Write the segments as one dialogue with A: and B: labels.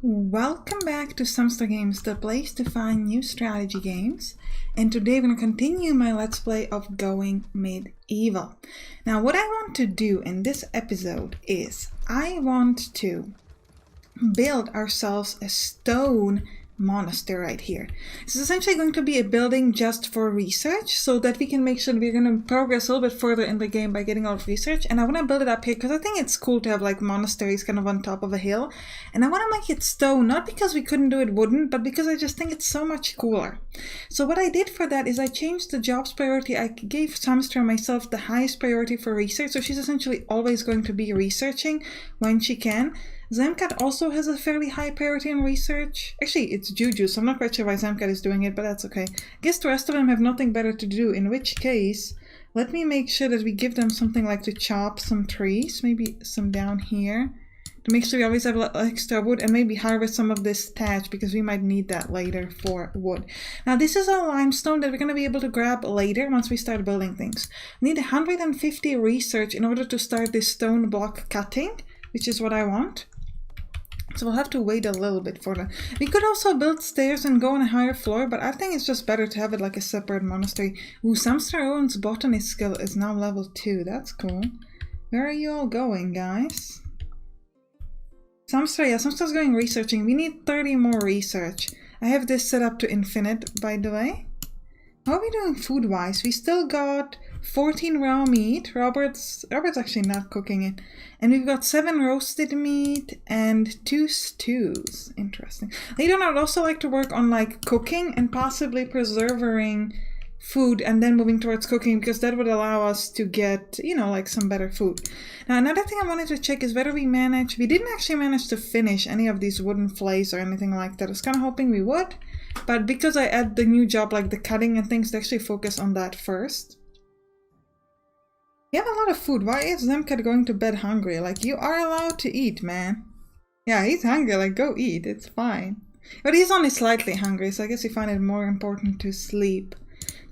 A: Welcome back to Sampstra Games, the place to find new strategy games. And today we're going to continue my Let's Play of Going Medieval. Now what I want to do in this episode is I want to build ourselves a stone monastery right here. This is essentially going to be a building just for research so that we can make sure we're going to progress a little bit further in the game by getting all of research. And I want to build it up here because I think it's cool to have like monasteries kind of on top of a hill. And I want to make it stone, not because we couldn't do it wooden, but because I just think it's so much cooler. So what I did for that is I changed the jobs priority. I gave Sampstra myself the highest priority for research, so she's essentially always going to be researching when she can. Zamcat also has a fairly high priority in research. Actually, it's Juju, so I'm not quite sure why Zamcat is doing it, but that's okay. I guess the rest of them have nothing better to do, in which case, let me make sure that we give them something like to chop some trees, maybe some down here, to make sure we always have extra wood, and maybe harvest some of this thatch, because we might need that later for wood. Now, this is a limestone that we're going to be able to grab later once we start building things. We need 150 research in order to start this stone block cutting, which is what I want. So we'll have to wait a little bit for that. We could also build stairs and go on a higher floor, but I think it's just better to have it like a separate monastery. Ooh, Sampstra Owen's botanist skill is now level 2. That's cool. Where are you all going, guys? Sampstra, yeah, Sampstra's going researching. We need 30 more research. I have this set up to infinite, by the way. How are we doing food-wise? We still got 14 raw meat. Robert's actually not cooking it. And we've got 7 roasted meat and 2 stews. Interesting. Later on, I would also like to work on like cooking and possibly preserving food and then moving towards cooking, because that would allow us to get, you know, like some better food. Now, another thing I wanted to check is whether we didn't actually manage to finish any of these wooden flays or anything like that. I was kind of hoping we would, but because I add the new job, like the cutting and things, to actually focus on that first. You have a lot of food. Why is Zemcat going to bed hungry? Like, you are allowed to eat, man. Yeah, he's hungry. Like, go eat. It's fine. But he's only slightly hungry, so I guess he find it more important to sleep.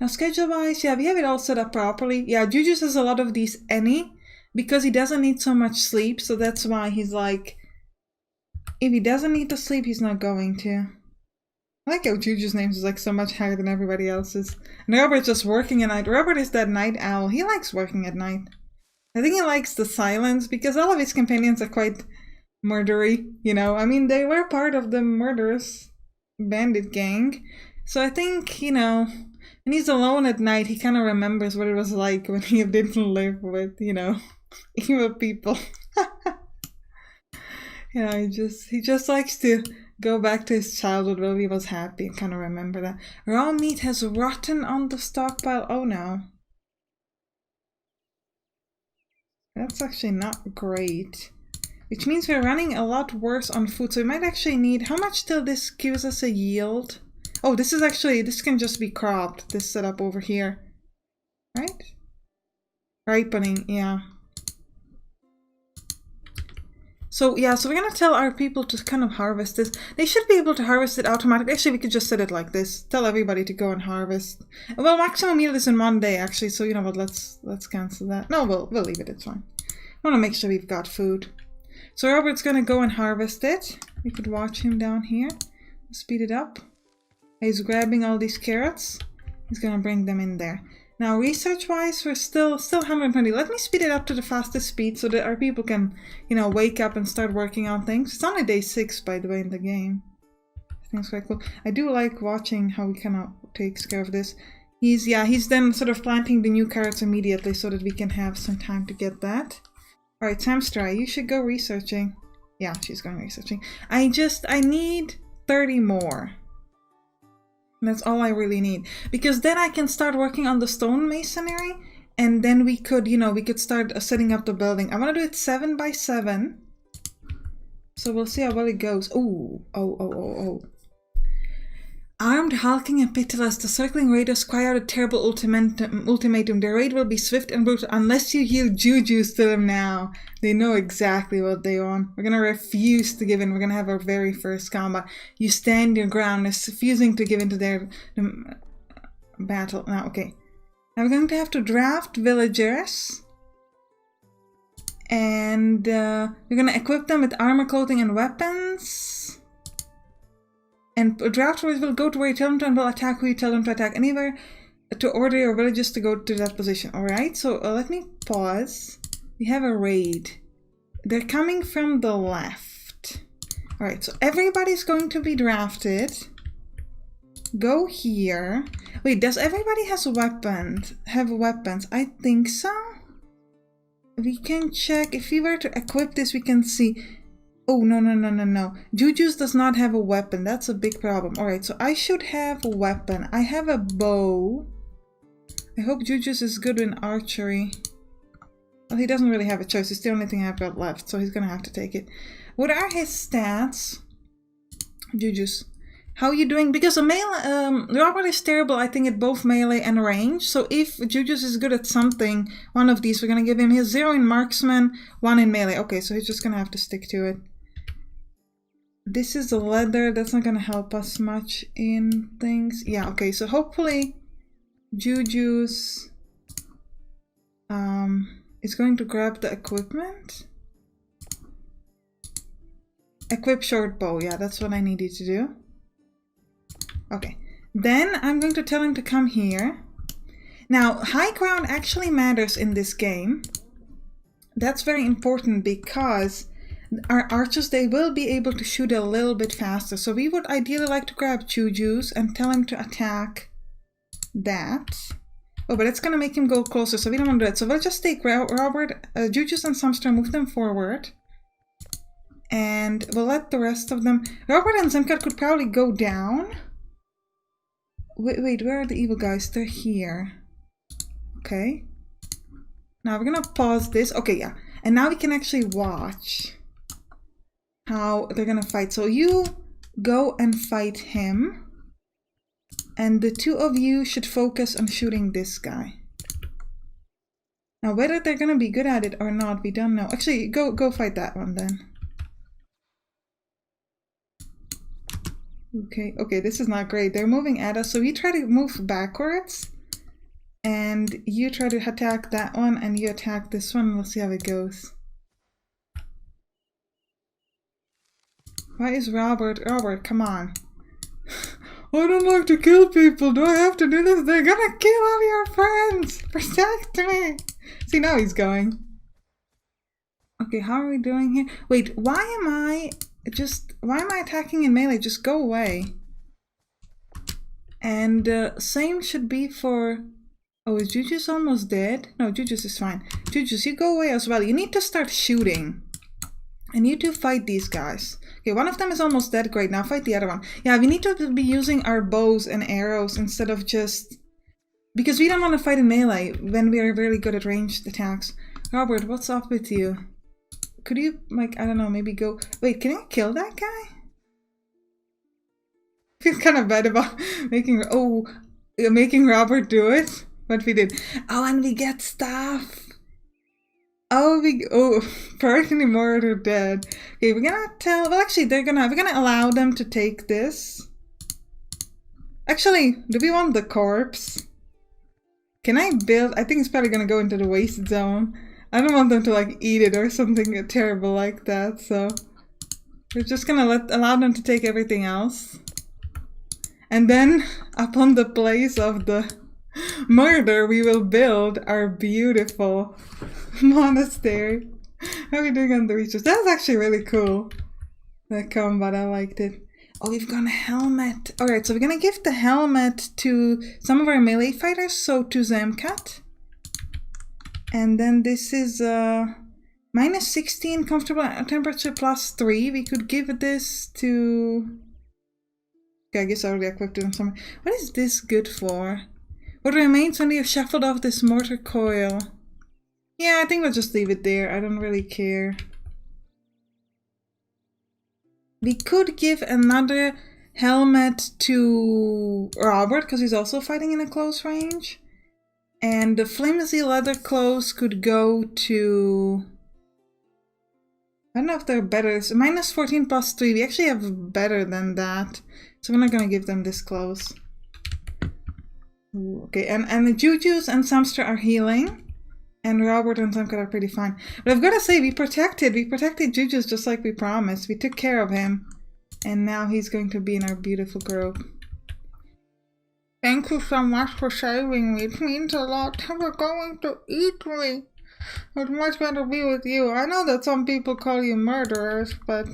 A: Now, schedule-wise, yeah, we have it all set up properly. Yeah, Juju says a lot of these because he doesn't need so much sleep, so that's why he's like, if he doesn't need to sleep, he's not going to. I like how Juju's name is like so much higher than everybody else's. And Robert's just working at night. Robert is that night owl. He likes working at night. I think he likes the silence because all of his companions are quite murdery, you know. I mean, they were part of the murderous bandit gang. So I think, you know, when he's alone at night, he kind of remembers what it was like when he didn't live with, you know, evil people. You know, he just likes to go back to his childhood where he was happy and kind of remember that. Raw meat has rotten on the stockpile. Oh no. That's actually not great. Which means we're running a lot worse on food. So we might actually need... How much till this gives us a yield? Oh, this can just be cropped. This setup over here. Right? Ripening, yeah. So yeah, so we're gonna tell our people to kind of harvest this. They should be able to harvest it automatically. Actually, we could just set it like this. Tell everybody to go and harvest. Well, maximum yield is in 1 day actually, so you know what, let's cancel that. No, we'll leave it, it's fine. I wanna make sure we've got food. So Robert's gonna go and harvest it. We could watch him down here. Speed it up. He's grabbing all these carrots. He's gonna bring them in there. Now, research-wise, we're still 120. Let me speed it up to the fastest speed so that our people can, you know, wake up and start working on things. It's only day 6, by the way, in the game. I think it's quite cool. I do like watching how he kind of takes care of this. He's then sort of planting the new carrots immediately so that we can have some time to get that. Alright, Sampstra, you should go researching. Yeah, she's going researching. I need 30 more. That's all I really need, because then I can start working on the stone masonry, and then we could, you know, we could start setting up the building. I want to do it 7 by 7, so we'll see how well it goes. Ooh, oh. Armed, hulking, and pitiless, the circling raiders cry out a terrible ultimatum. Their raid will be swift and brutal unless you yield jujus to them now. They know exactly what they want. We're gonna refuse to give in. We're gonna have our very first combat. You stand your ground, refusing to give in to their battle. Now, okay. Now we're going to have to draft villagers. And we're gonna equip them with armor, clothing, and weapons. And draft orders will go to where you tell them to and will attack who you tell them to attack. Anywhere to order your villagers to go to that position. Alright, so let me pause. We have a raid. They're coming from the left. Alright, so everybody's going to be drafted. Go here. Wait, does everybody have weapons? I think so. We can check. If we were to equip this, we can see. Oh, no. Juju's does not have a weapon. That's a big problem. Alright, so I should have a weapon. I have a bow. I hope Juju's is good in archery. Well, he doesn't really have a choice. It's the only thing I've got left, so he's gonna have to take it. What are his stats? Juju's. How are you doing? Because Robert is terrible, I think, at both melee and range. So if Juju's is good at something, one of these, we're gonna give him his 0 in marksman, 1 in melee. Okay, so he's just gonna have to stick to it. This is the leather. That's not gonna help us much in things. Yeah, okay, so hopefully Juju's is going to grab the equipment. Equip short bow. Yeah, that's what I needed to do. Okay, then I'm going to tell him to come here. Now, high ground actually matters in this game. That's very important because our archers, they will be able to shoot a little bit faster. So we would ideally like to grab Juju's and tell him to attack that. Oh, but it's going to make him go closer, so we don't want to do that. So we'll just take Robert, Juju's and Sampstra, move them forward. And we'll let the rest of them... Robert and Zemkat could probably go down. Wait, where are the evil guys? They're here. Okay. Now we're gonna pause this. Okay, yeah. And now we can actually watch how they're gonna fight. So you go and fight him. And the two of you should focus on shooting this guy. Now whether they're gonna be good at it or not, we don't know. Actually, go fight that one then. Okay, this is not great. They're moving at us, so we try to move backwards. And you try to attack that one, and you attack this one. We'll see how it goes. Why is Robert? Robert, come on. I don't like to kill people. Do I have to do this? They're gonna kill all your friends. Protect me. See, now he's going. Okay, how are we doing here? Wait, why am I attacking in melee? Just go away. And same should be for... Oh, is Juju's almost dead? No, Juju's is fine. Juju's, you go away as well. You need to start shooting. And you two fight these guys. Okay, one of them is almost dead. Great, now fight the other one. Yeah, we need to be using our bows and arrows instead of just... Because we don't want to fight in melee when we are really good at ranged attacks. Robert, what's up with you? Could you, like, I don't know, maybe go... Wait, can I kill that guy? I feel kind of bad about making Robert do it. But we did. Oh, and we get stuff. Oh, personally more are dead. Okay, we're gonna tell... Well, actually, we're gonna allow them to take this. Actually, do we want the corpse? Can I build... I think it's probably gonna go into the waste zone. I don't want them to like eat it or something terrible like that, so we're just gonna allow them to take everything else. And then upon the place of the murder, we will build our beautiful monastery. How are we doing on the research? That's actually really cool. That combat, I liked it. Oh, we've got a helmet. Alright, so we're gonna give the helmet to some of our melee fighters, so to Zemkat. And then this is minus 16 comfortable temperature plus 3. We could give this to... Okay, I guess I already equipped it on somewhere. What is this good for? What remains when we have shuffled off this mortar coil? Yeah, I think we'll just leave it there. I don't really care. We could give another helmet to Robert, because he's also fighting in a close range. And the flimsy leather clothes could go to... I don't know if they're better. It's minus 14 plus 3. We actually have better than that. So we're not going to give them this clothes. Ooh, okay, and the Juju's and Sampstra are healing. And Robert and Zemkat are pretty fine. But I've got to say, we protected Juju's just like we promised. We took care of him. And now he's going to be in our beautiful group. Thank you so much for saving me. It means a lot. We're going to eat me. I'd much rather be with you. I know that some people call you murderers, but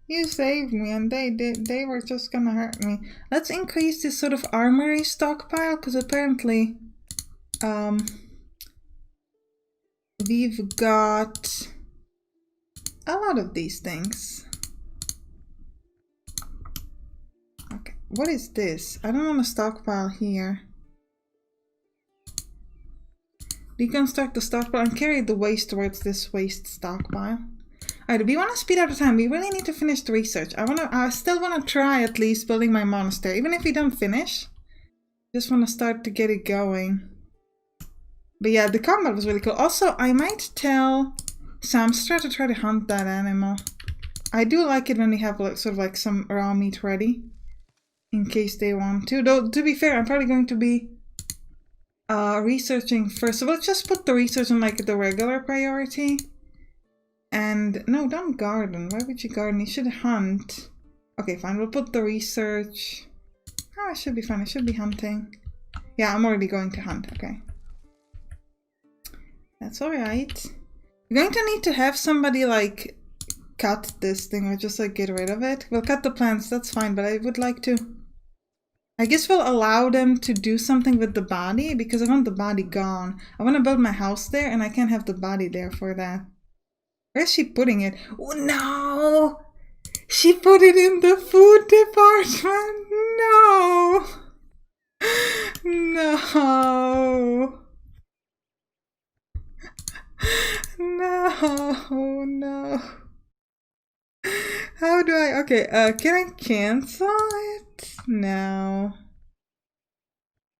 A: you saved me and they were just gonna hurt me. Let's increase this sort of armory stockpile, because apparently we've got a lot of these things. Okay, what is this? I don't want to stockpile here. Deconstruct the stockpile and carry the waste towards this waste stockpile. Alright, we want to speed up the time. We really need to finish the research. I still want to try at least building my monastery. Even if we don't finish, just want to start to get it going. But yeah, the combat was really cool. Also, I might tell Sampstra to try to hunt that animal. I do like it when we have like, sort of like some raw meat ready, in case they want to. Though, to be fair, I'm probably going to be researching first. So let's just put the research on like the regular priority. And no, don't garden. Why would you garden? You should hunt. Okay, fine. We'll put the research. Oh, it should be fine. I should be hunting. Yeah, I'm already going to hunt. Okay. That's alright. We're going to need to have somebody like cut this thing or just like get rid of it. We'll cut the plants. That's fine. But I would like to... I guess we'll allow them to do something with the body because I want the body gone. I want to build my house there and I can't have the body there for that. Where's she putting it? Oh no! She put it in the food department! No! No! No! How do I... Okay, can I cancel it? No.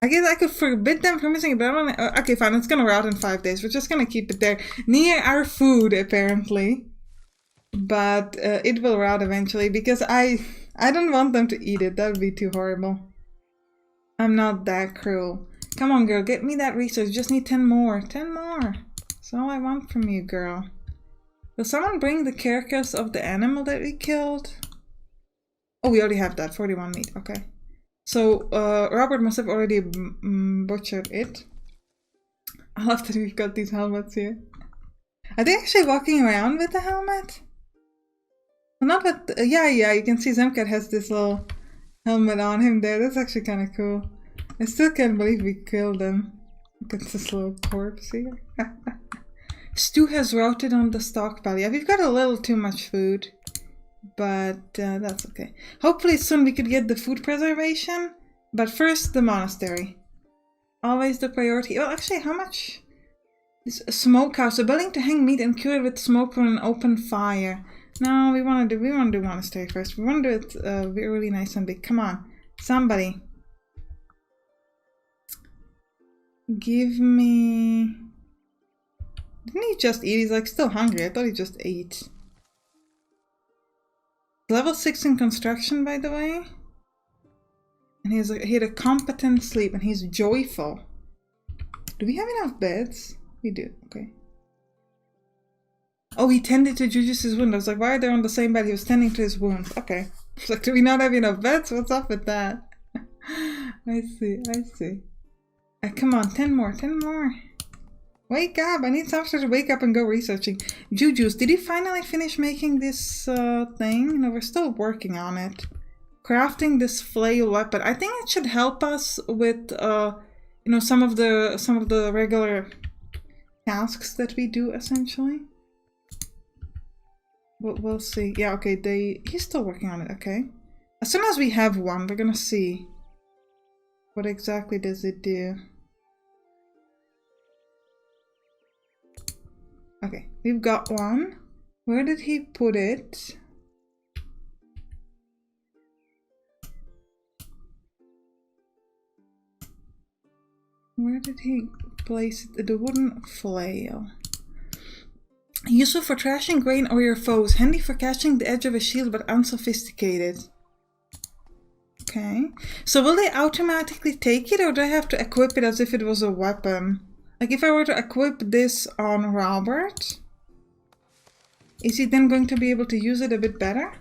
A: I guess I could forbid them from missing it, but I don't know. Okay, fine, it's gonna rot in 5 days. We're just gonna keep it there. Near our food, apparently. But it will rot eventually, because I don't want them to eat it. That would be too horrible. I'm not that cruel. Come on, girl, get me that research. Just need 10 more. 10 more. That's all I want from you, girl. Will someone bring the carcass of the animal that we killed? Oh, we already have that. 41 meat. Okay. So, Robert must have already butchered it. I love that we've got these helmets here. Are they actually walking around with the helmet? Well, not with... yeah, you can see Zemkat has this little helmet on him there. That's actually kind of cool. I still can't believe we killed him. Look at this little corpse here. Stew has rotted on the stockpile. Yeah, we've got a little too much food. But that's okay. Hopefully soon we could get the food preservation. But first the monastery. Always the priority. Well, actually, how much? This smokehouse. A building to hang meat and cure it with smoke from an open fire. No, we want to do monastery first. We want to do it really nice and big. Come on, somebody. Give me... Didn't he just eat? He's like still hungry. I thought he just ate. Level 6 in construction, by the way. And he had a competent sleep and he's joyful. Do we have enough beds? We do, okay. Oh, he tended to Juju's wound. I was like, why are they on the same bed? He was tending to his wounds. Okay. I was like, do we not have enough beds? What's up with that? I see. Come on, 10 more. Wake up! I need Sampstra to wake up and go researching. Juju's, did you finally finish making this thing? No, we're still working on it. Crafting this flail weapon. I think it should help us with you know, some of the regular tasks that we do essentially. We'll see. Yeah, okay, he's still working on it, okay. As soon as we have one, we're gonna see what exactly does it do. Okay, we've got one. Where did he put it? Where did he place it? The wooden flail. Useful for trashing grain or your foes. Handy for catching the edge of a shield, but unsophisticated. Okay. So will they automatically take it, or do I have to equip it as if it was a weapon? Like if I were to equip this on Robert, is he then going to be able to use it a bit better?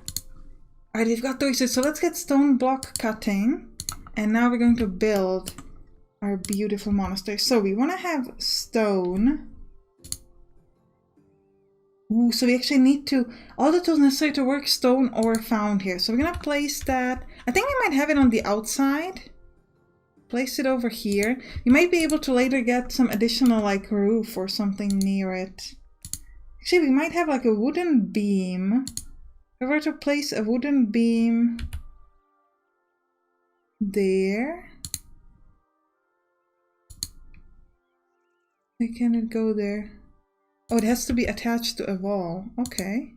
A: Alright, we've got 3, so let's get stone block cutting. And now we're going to build our beautiful monastery. So we want to have stone. Ooh, so we actually need to, all the tools necessary to work stone ore found here. So we're going to place that. I think we might have it on the outside. Place it over here. You might be able to later get some additional like roof or something near it. Actually, we might have like a wooden beam. If I were to place a wooden beam there. Why can it go there? Oh, it has to be attached to a wall. Okay.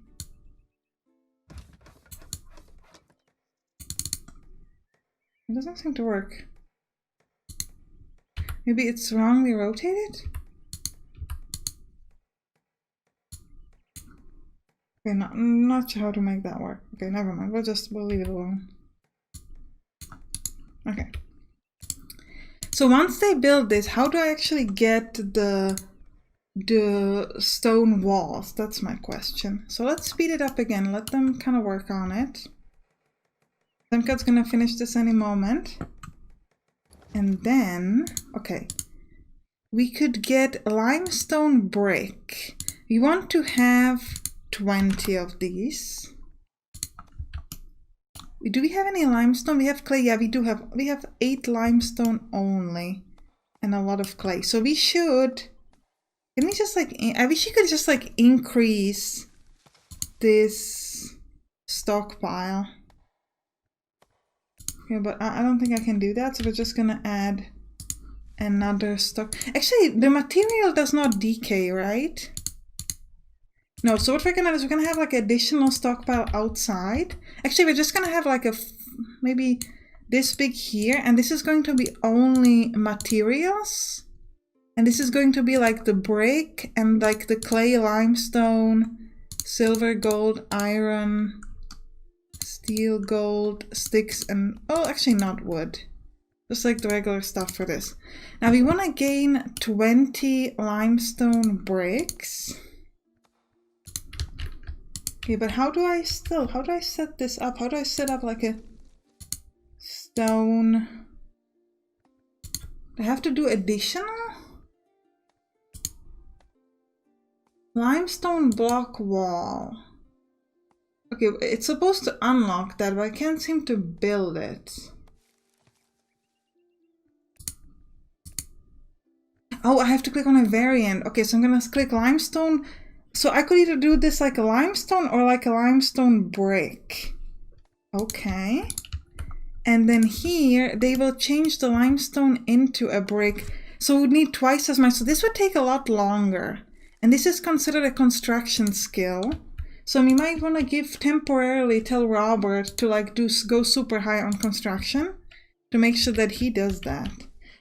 A: It doesn't seem to work. Maybe it's wrongly rotated? Okay, not sure how to make that work. Okay, never mind. We'll leave it alone. Okay. So once they build this, how do I actually get the stone walls? That's my question. So let's speed it up again. Let them kind of work on it. Semkat's gonna finish this any moment. And then, okay, we could get limestone brick. We want to have 20 of these. Do we have any limestone? We have clay. Yeah, we do have. We have 8 limestone only, and a lot of clay. So we should. Can we just like? I wish you could just like increase this stockpile. Yeah, but I don't think I can do that. So we're just gonna add another stock. Actually, the material does not decay, right? No, so what we're gonna do is we're gonna have like additional stockpile outside. Actually, we're just gonna have like maybe this big here, and this is going to be only materials. And this is going to be like the brick and like the clay, limestone, silver, gold, iron, steel, gold, sticks, and oh, actually not wood. Just like the regular stuff for this. Now we want to gain 20 limestone bricks. Okay, but how do I set this up? How do I set up like a stone? Do I have to do additional? Limestone block wall. Okay, it's supposed to unlock that, but I can't seem to build it. Oh, I have to click on a variant. Okay, so I'm gonna click limestone. So I could either do this like a limestone or like a limestone brick. Okay. And then here, they will change the limestone into a brick. So we would need twice as much. So this would take a lot longer. And this is considered a construction skill. So we might want to temporarily tell Robert to like go super high on construction to make sure that he does that.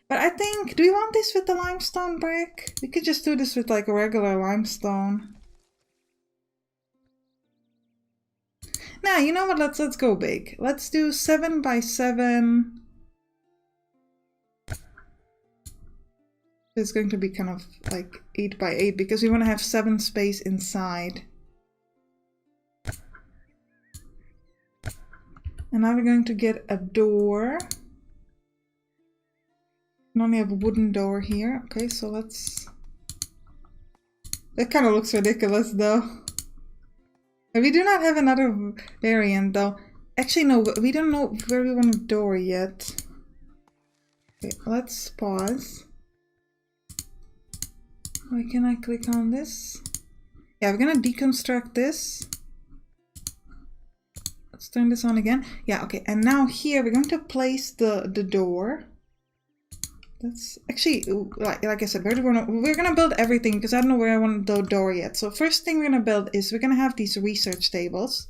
A: But I think, do we want this with the limestone brick? We could just do this with like a regular limestone. Now, you know what? Let's go big. Let's do 7 by 7. It's going to be kind of like 8 by 8 because we want to have 7 space inside. And now we're going to get a door. We only have a wooden door here. Okay, so let's... That kind of looks ridiculous though. We do not have another variant though. Actually, no, we don't know where we want a door yet. Okay, let's pause. Why can I click on this? Yeah, we're gonna deconstruct this. Let's turn this on again. Yeah, okay, and now here we're going to place the door. That's actually, like I said, we're gonna build everything because I don't know where I want the door yet. So first thing we're gonna build is we're gonna have these research tables.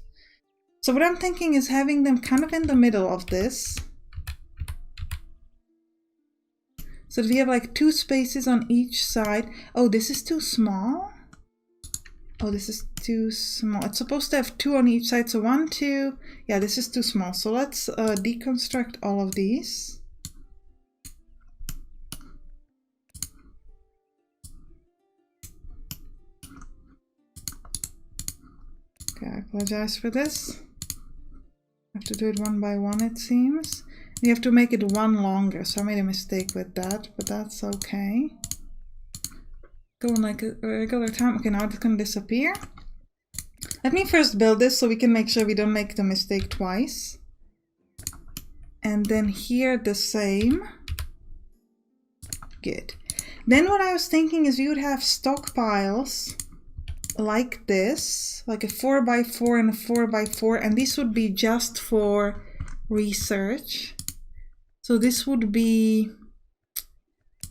A: So what I'm thinking is having them kind of in the middle of this. So that we have like 2 spaces on each side. Oh, this is too small. Oh, this is too small. It's supposed to have 2 on each side. So 1, 2. Yeah, this is too small. So let's deconstruct all of these. Okay, I apologize for this. have to do it one by one, it seems. You have to make it one longer, so I made a mistake with that, but that's okay. Going like a regular time. Okay, now it's gonna disappear. Let me first build this so we can make sure we don't make the mistake twice. And then here the same. Good. Then what I was thinking is we would have stockpiles like this, like a 4x4 and a 4x4, and this would be just for research. So this would be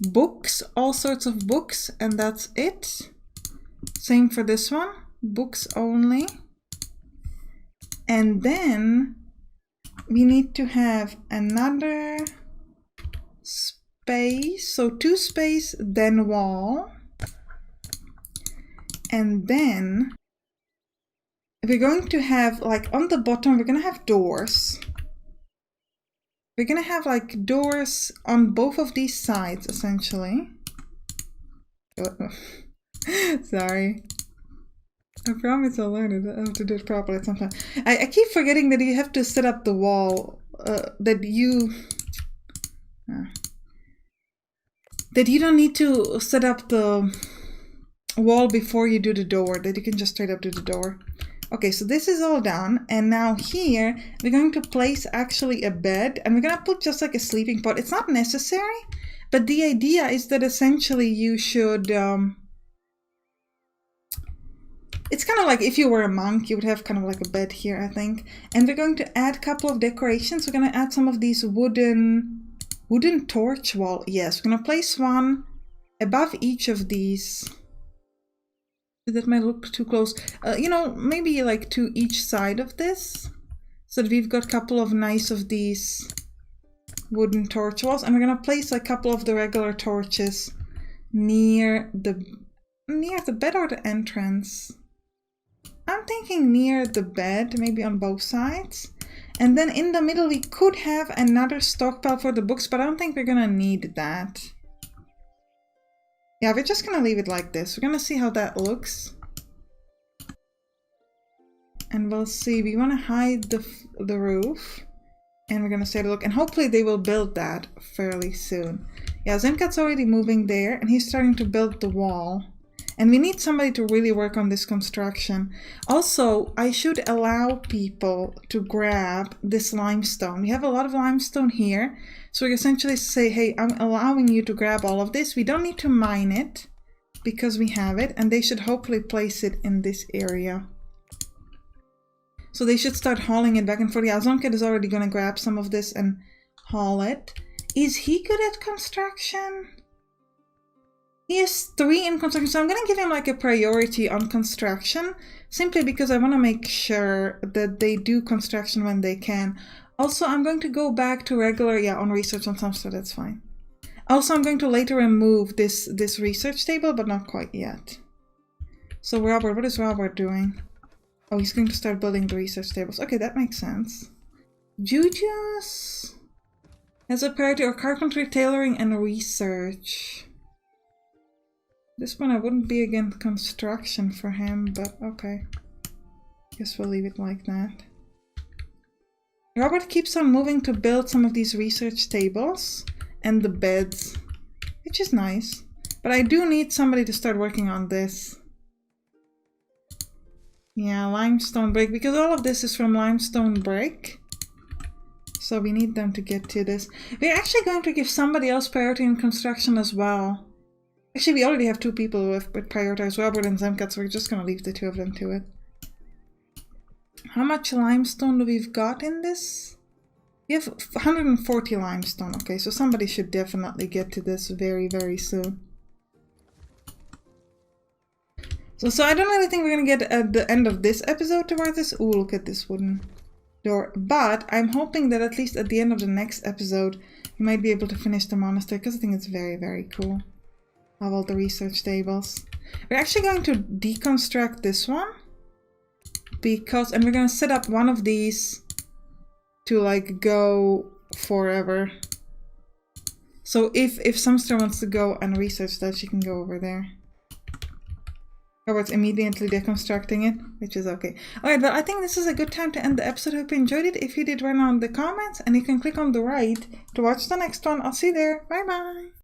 A: books, all sorts of books, and that's it. Same for this one, books only. And then we need to have another space, so 2 space, then wall. And then we're going to have, like on the bottom, we're going to have doors. We're going to have like doors on both of these sides, essentially. Sorry. I promise I'll learn it. I have to do it properly at some time. I keep forgetting that you have to set up the wall, that you don't need to set up the wall before you do the door, that you can just straight up do the door. Okay, so this is all done, and now here we're going to place actually a bed, and we're going to put just like a sleeping pod. It's not necessary, but the idea is that essentially you should it's kind of like if you were a monk, you would have kind of like a bed here, I think. And we're going to add a couple of decorations. We're going to add some of these wooden torch wall. Yes, we're going to place one above each of these. That might look too close. You know, maybe like to each side of this, so that we've got a couple of nice of these wooden torch walls, and we're gonna place a couple of the regular torches near the bed or the entrance. I'm thinking near the bed, maybe on both sides. And then in the middle we could have another stockpile for the books, but I don't think we're gonna need that. Yeah, we're just gonna leave it like this. We're gonna see how that looks. And we'll see. We want to hide the roof. And we're gonna say, look, and hopefully they will build that fairly soon. Yeah, Zemkat's already moving there, and he's starting to build the wall. And we need somebody to really work on this construction. Also, I should allow people to grab this limestone. We have a lot of limestone here. So we essentially say, hey, I'm allowing you to grab all of this. We don't need to mine it because we have it. And they should hopefully place it in this area. So they should start hauling it back and forth. Yeah, Zemkat is already going to grab some of this and haul it. Is he good at construction? He is 3 in construction, so I'm going to give him like a priority on construction, simply because I want to make sure that they do construction when they can. Also, I'm going to go back to regular, on research on Sampstra, that's fine. Also, I'm going to later remove this research table, but not quite yet. So Robert, what is Robert doing? Oh, he's going to start building the research tables. Okay, that makes sense. Juju's has a priority, or carpentry, tailoring, and research. This one I wouldn't be against construction for him, but okay. Guess we'll leave it like that. Robert keeps on moving to build some of these research tables and the beds, which is nice. But I do need somebody to start working on this. Yeah, limestone brick, because all of this is from limestone brick. So we need them to get to this. We're actually going to give somebody else priority in construction as well. Actually, we already have 2 people with prioritized, Robert and Zemkat, so we're just going to leave the 2 of them to it. How much limestone do we've got in this? We have 140 limestone. Okay, so somebody should definitely get to this very, very soon. So I don't really think we're going to get at the end of this episode towards this. Ooh, look at this wooden door. But I'm hoping that at least at the end of the next episode, we might be able to finish the monastery, because I think it's very, very cool. Have all the research tables. We're actually going to deconstruct this one and we're going to set up one of these to like go forever. So if Sampstra wants to go and research that, she can go over there. Or it's immediately deconstructing it, which is okay. Alright, but I think this is a good time to end the episode. Hope you enjoyed it. If you did, write on the comments, and you can click on the right to watch the next one. I'll see you there. Bye bye.